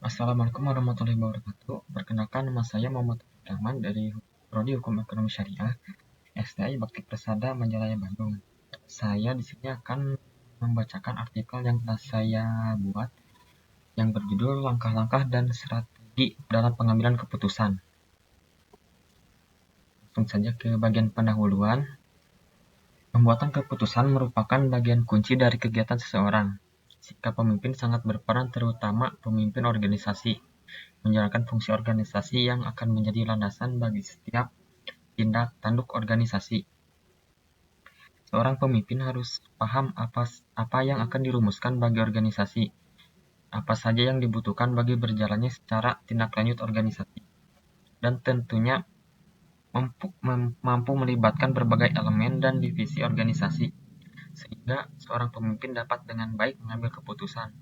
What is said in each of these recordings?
Assalamualaikum warahmatullahi wabarakatuh. Perkenalkan, nama saya Muhammad Rahman dari Prodi Hukum Ekonomi Syariah, STI Bakti Persada Majalaya Bandung. Saya di sini akan membacakan artikel yang telah saya buat yang berjudul Langkah-langkah dan Strategi dalam Pengambilan Keputusan. Langsung saja ke bagian pendahuluan. Pembuatan keputusan merupakan bagian kunci dari kegiatan seseorang. Sikap pemimpin sangat berperan, terutama pemimpin organisasi, menjalankan fungsi organisasi yang akan menjadi landasan bagi setiap tindak tanduk organisasi. Seorang pemimpin harus paham apa yang akan dirumuskan bagi organisasi, apa saja yang dibutuhkan bagi berjalannya secara tindak lanjut organisasi, dan tentunya mampu melibatkan berbagai elemen dan divisi organisasi, sehingga seorang pemimpin dapat dengan baik mengambil keputusan.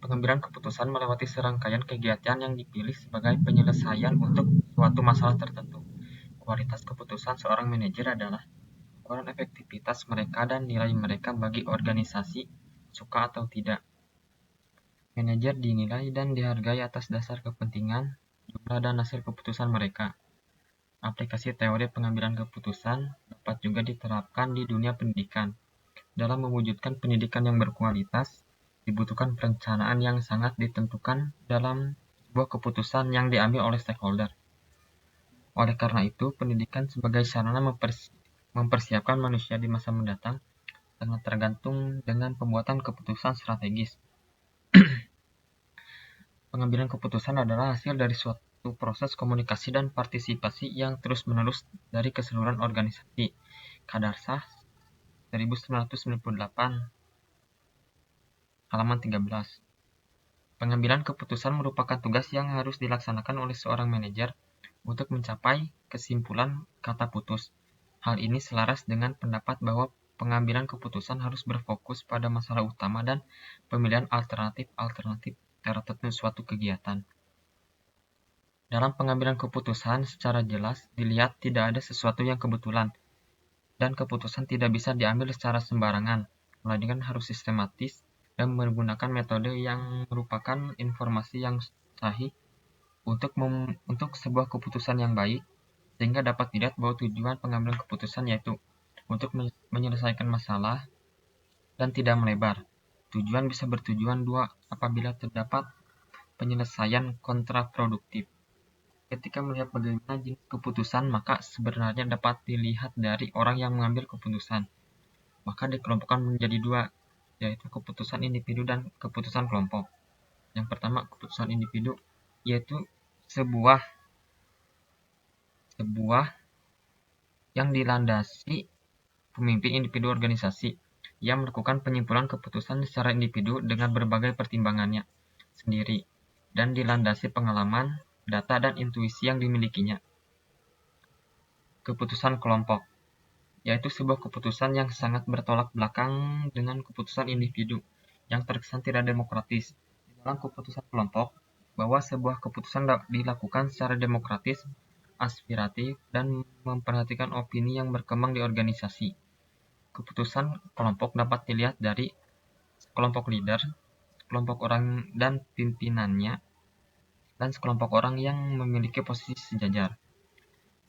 Pengambilan keputusan melewati serangkaian kegiatan yang dipilih sebagai penyelesaian untuk suatu masalah tertentu. Kualitas keputusan seorang manajer adalah ukuran efektivitas mereka dan nilai mereka bagi organisasi, suka atau tidak. Manajer dinilai dan dihargai atas dasar kepentingan, jumlah dan hasil keputusan mereka. Aplikasi teori pengambilan keputusan dapat juga diterapkan di dunia pendidikan. Dalam mewujudkan pendidikan yang berkualitas, dibutuhkan perencanaan yang sangat ditentukan dalam sebuah keputusan yang diambil oleh stakeholder. Oleh karena itu, pendidikan sebagai sarana mempersiapkan manusia di masa mendatang sangat tergantung dengan pembuatan keputusan strategis. Pengambilan keputusan adalah hasil dari suatu proses komunikasi dan partisipasi yang terus-menerus dari keseluruhan organisasi. Kadarsah 1998, halaman 13. Pengambilan keputusan merupakan tugas yang harus dilaksanakan oleh seorang manajer untuk mencapai kesimpulan kata putus. Hal ini selaras dengan pendapat bahwa pengambilan keputusan harus berfokus pada masalah utama dan pemilihan alternatif terhadap suatu kegiatan. Dalam pengambilan keputusan, secara jelas dilihat tidak ada sesuatu yang kebetulan, dan keputusan tidak bisa diambil secara sembarangan, melainkan harus sistematis dan menggunakan metode yang merupakan informasi yang sahih untuk sebuah keputusan yang baik, sehingga dapat dilihat bahwa tujuan pengambilan keputusan yaitu untuk menyelesaikan masalah dan tidak melebar. Tujuan bisa bertujuan dua apabila terdapat penyelesaian kontraproduktif. Ketika melihat bagaimana jenis keputusan, maka sebenarnya dapat dilihat dari orang yang mengambil keputusan. Maka dikelompokkan menjadi dua, yaitu keputusan individu dan keputusan kelompok. Yang pertama, keputusan individu, yaitu sebuah yang dilandasi pemimpin individu organisasi yang melakukan penyimpulan keputusan secara individu dengan berbagai pertimbangannya sendiri dan dilandasi pengalaman, data, dan intuisi yang dimilikinya. Keputusan kelompok, yaitu sebuah keputusan yang sangat bertolak belakang dengan keputusan individu yang terkesan tidak demokratis. Di dalam keputusan kelompok, bahwa sebuah keputusan dilakukan secara demokratis, aspiratif, dan memperhatikan opini yang berkembang di organisasi. Keputusan kelompok dapat dilihat dari kelompok leader, kelompok orang dan pimpinannya, dan sekelompok orang yang memiliki posisi sejajar.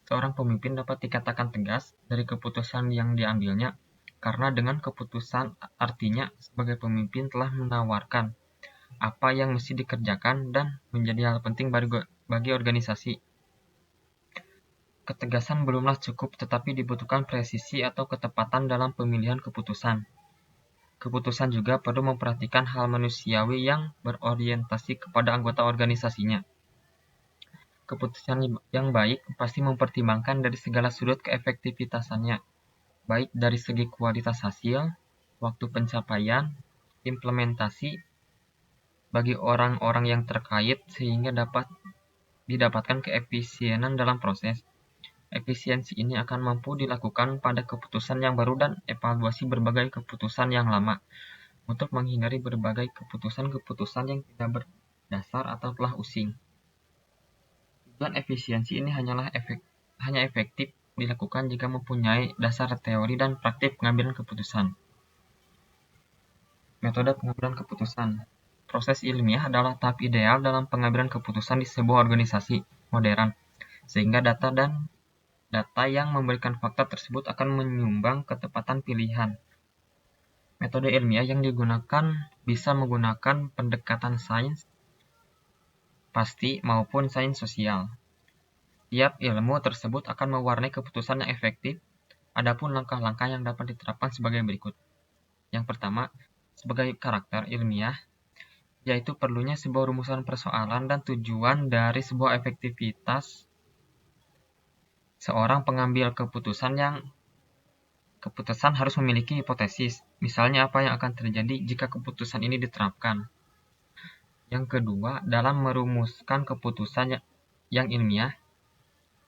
Seorang pemimpin dapat dikatakan tegas dari keputusan yang diambilnya, karena dengan keputusan artinya sebagai pemimpin telah menawarkan apa yang mesti dikerjakan dan menjadi hal penting bagi organisasi. Ketegasan belumlah cukup, tetapi dibutuhkan presisi atau ketepatan dalam pemilihan keputusan. Keputusan juga perlu memperhatikan hal manusiawi yang berorientasi kepada anggota organisasinya. Keputusan yang baik pasti mempertimbangkan dari segala sudut keefektivitasannya, baik dari segi kualitas hasil, waktu pencapaian, implementasi bagi orang-orang yang terkait, sehingga dapat didapatkan keefisienan dalam proses. Efisiensi ini akan mampu dilakukan pada keputusan yang baru dan evaluasi berbagai keputusan yang lama, untuk menghindari berbagai keputusan-keputusan yang tidak berdasar atau telah using. Tujuan efisiensi ini hanya efektif dilakukan jika mempunyai dasar teori dan praktik pengambilan keputusan. Metode pengambilan keputusan. proses ilmiah adalah tahap ideal dalam pengambilan keputusan di sebuah organisasi modern, sehingga data yang memberikan fakta tersebut akan menyumbang ketepatan pilihan. Metode ilmiah yang digunakan bisa menggunakan pendekatan sains pasti maupun sains sosial. Tiap ilmu tersebut akan mewarnai keputusan yang efektif. Adapun langkah-langkah yang dapat diterapkan sebagai berikut. Yang pertama, sebagai karakter ilmiah, yaitu perlunya sebuah rumusan persoalan dan tujuan dari sebuah efektivitas seorang pengambil keputusan harus memiliki hipotesis, misalnya apa yang akan terjadi jika keputusan ini diterapkan. Yang kedua, dalam merumuskan keputusan yang ilmiah,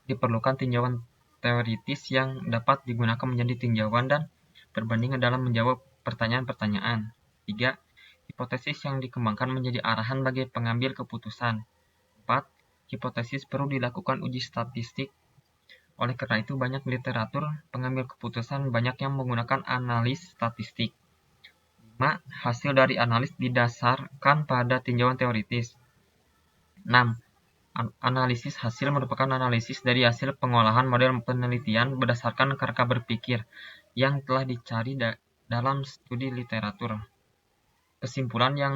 diperlukan tinjauan teoritis yang dapat digunakan menjadi tinjauan dan perbandingan dalam menjawab pertanyaan-pertanyaan. 3. Hipotesis yang dikembangkan menjadi arahan bagi pengambil keputusan. 4. Hipotesis perlu dilakukan uji statistik. Oleh karena itu, banyak literatur pengambil keputusan banyak yang menggunakan analis statistik. 5. Hasil dari analis didasarkan pada tinjauan teoritis. 6. Analisis hasil merupakan analisis dari hasil pengolahan model penelitian berdasarkan kerangka berpikir yang telah dicari dalam studi literatur. Kesimpulan yang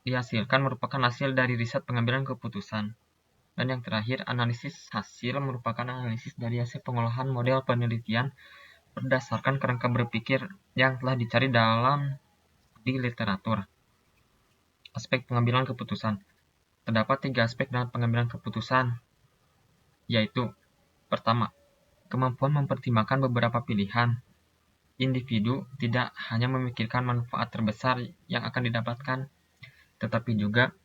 dihasilkan merupakan hasil dari riset pengambilan keputusan. Dan yang terakhir, analisis hasil merupakan analisis dari hasil pengolahan model penelitian berdasarkan kerangka berpikir yang telah dicari dalam studi literatur. Aspek pengambilan keputusan. Terdapat 3 aspek dalam pengambilan keputusan, yaitu pertama, kemampuan mempertimbangkan beberapa pilihan. Individu tidak hanya memikirkan manfaat terbesar yang akan didapatkan, tetapi juga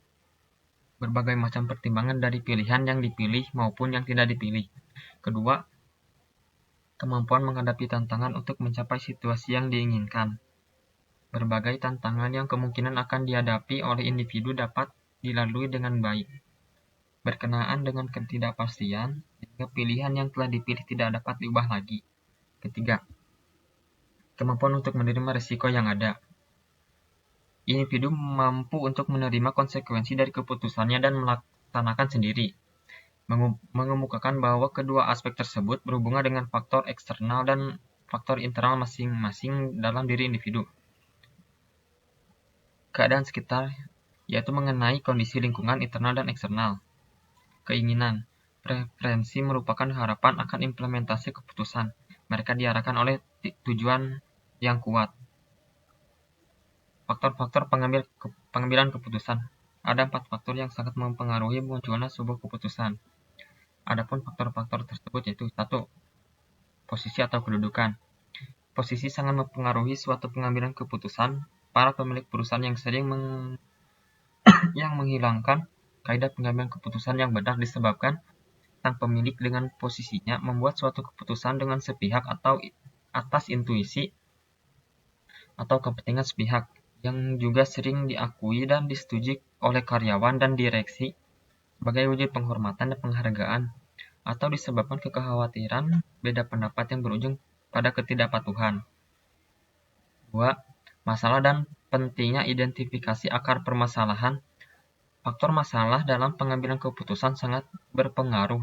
berbagai macam pertimbangan dari pilihan yang dipilih maupun yang tidak dipilih. Kedua, kemampuan menghadapi tantangan untuk mencapai situasi yang diinginkan. Berbagai tantangan yang kemungkinan akan dihadapi oleh individu dapat dilalui dengan baik. Berkenaan dengan ketidakpastian, sehingga pilihan yang telah dipilih tidak dapat diubah lagi. Ketiga, kemampuan untuk menerima risiko yang ada. Individu mampu untuk menerima konsekuensi dari keputusannya dan melaksanakan sendiri. Mengemukakan bahwa kedua aspek tersebut berhubungan dengan faktor eksternal dan faktor internal masing-masing dalam diri individu. Keadaan sekitar, yaitu mengenai kondisi lingkungan internal dan eksternal. Keinginan, preferensi merupakan harapan akan implementasi keputusan. Mereka diarahkan oleh tujuan yang kuat. Faktor-faktor pengambilan keputusan. Ada 4 faktor yang sangat mempengaruhi munculnya sebuah keputusan. Adapun faktor-faktor tersebut yaitu 1. Posisi atau kedudukan. Posisi sangat mempengaruhi suatu pengambilan keputusan. Para pemilik perusahaan yang sering yang menghilangkan kaidah pengambilan keputusan yang benar disebabkan sang pemilik dengan posisinya membuat suatu keputusan dengan sepihak atau atas intuisi atau kepentingan sepihak, yang juga sering diakui dan disetujui oleh karyawan dan direksi sebagai wujud penghormatan dan penghargaan, atau disebabkan kekhawatiran beda pendapat yang berujung pada ketidakpatuhan. 2. Masalah dan pentingnya identifikasi akar permasalahan. Faktor masalah dalam pengambilan keputusan sangat berpengaruh.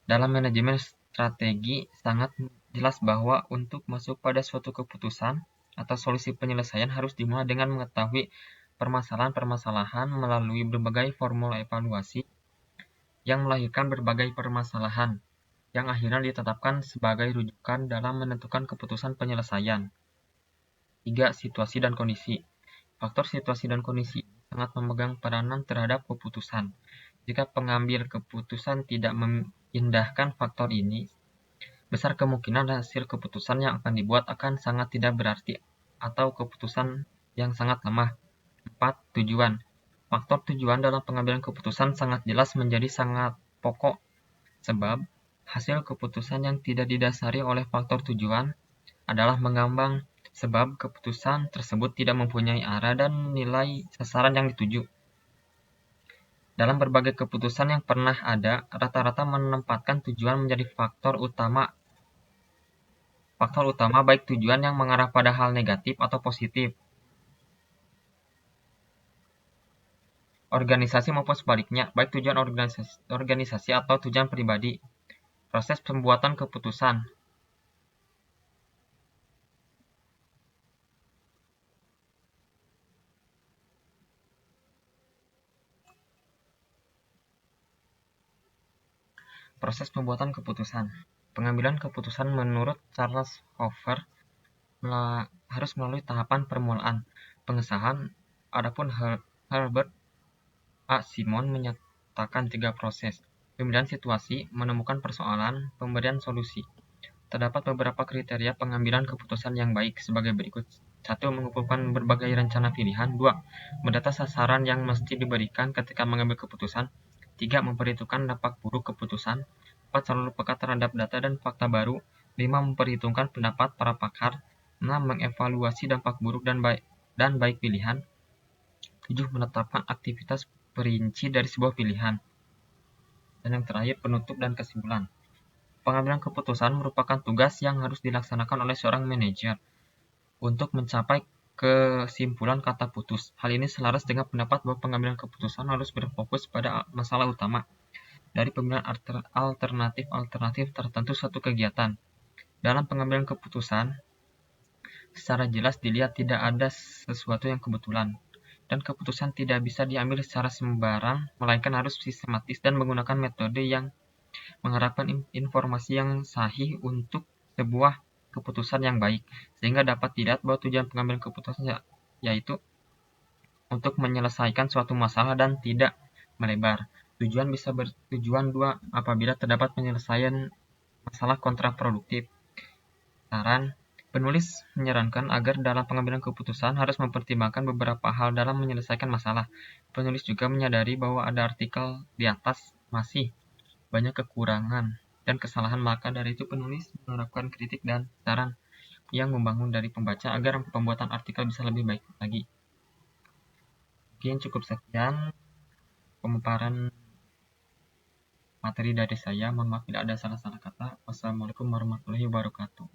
Dalam manajemen strategi sangat jelas bahwa untuk masuk pada suatu keputusan atau solusi penyelesaian harus dimulai dengan mengetahui permasalahan-permasalahan melalui berbagai formula evaluasi yang melahirkan berbagai permasalahan yang akhirnya ditetapkan sebagai rujukan dalam menentukan keputusan penyelesaian. 3. Situasi dan kondisi. Faktor situasi dan kondisi sangat memegang peranan terhadap keputusan. Jika pengambil keputusan tidak mengindahkan faktor ini, besar kemungkinan hasil keputusan yang akan dibuat akan sangat tidak berarti atau keputusan yang sangat lemah. 4. Tujuan. Faktor tujuan dalam pengambilan keputusan sangat jelas menjadi sangat pokok, sebab hasil keputusan yang tidak didasari oleh faktor tujuan adalah mengambang, sebab keputusan tersebut tidak mempunyai arah dan nilai sasaran yang dituju. Dalam berbagai keputusan yang pernah ada, rata-rata menempatkan tujuan menjadi faktor utama baik tujuan yang mengarah pada hal negatif atau positif. organisasi maupun sebaliknya, baik tujuan organisasi atau tujuan pribadi. Proses pembuatan keputusan. Proses pembuatan keputusan. Pengambilan keputusan menurut Charles Hoover harus melalui tahapan permulaan, pengesahan. Adapun Herbert A. Simon menyatakan 3 proses: pemilihan situasi, menemukan persoalan, pemberian solusi. Terdapat beberapa kriteria pengambilan keputusan yang baik sebagai berikut. 1. Mengumpulkan berbagai rencana pilihan. 2. Mendata sasaran yang mesti diberikan ketika mengambil keputusan. 3. Memperhitungkan dampak buruk keputusan. 4. Selalu peka terhadap data dan fakta baru. 5. Memperhitungkan pendapat para pakar. 6. Mengevaluasi dampak buruk dan baik pilihan. 7. Menetapkan aktivitas perinci dari sebuah pilihan. Dan yang terakhir, penutup dan kesimpulan. Pengambilan keputusan merupakan tugas yang harus dilaksanakan oleh seorang manajer untuk mencapai kesimpulan kata putus. Hal ini selaras dengan pendapat bahwa pengambilan keputusan harus berfokus pada masalah utama dari pemilihan alternatif tertentu suatu kegiatan. Dalam pengambilan keputusan, secara jelas dilihat tidak ada sesuatu yang kebetulan, dan keputusan tidak bisa diambil secara sembarang, melainkan harus sistematis dan menggunakan metode yang mengharapkan informasi yang sahih untuk sebuah keputusan yang baik, sehingga dapat dilihat bahwa tujuan pengambilan keputusan yaitu untuk menyelesaikan suatu masalah dan tidak melebar. Tujuan bisa bertujuan dua apabila terdapat penyelesaian masalah kontraproduktif. Saran: penulis menyarankan agar dalam pengambilan keputusan harus mempertimbangkan beberapa hal dalam menyelesaikan masalah. Penulis juga menyadari bahwa ada artikel di atas masih banyak kekurangan dan kesalahan, maka dari itu penulis mengharapkan kritik dan saran yang membangun dari pembaca agar pembuatan artikel bisa lebih baik lagi. Mungkin cukup sekian pemaparan materi dari saya. Mohon maaf bila ada salah-salah kata. Wassalamualaikum warahmatullahi wabarakatuh.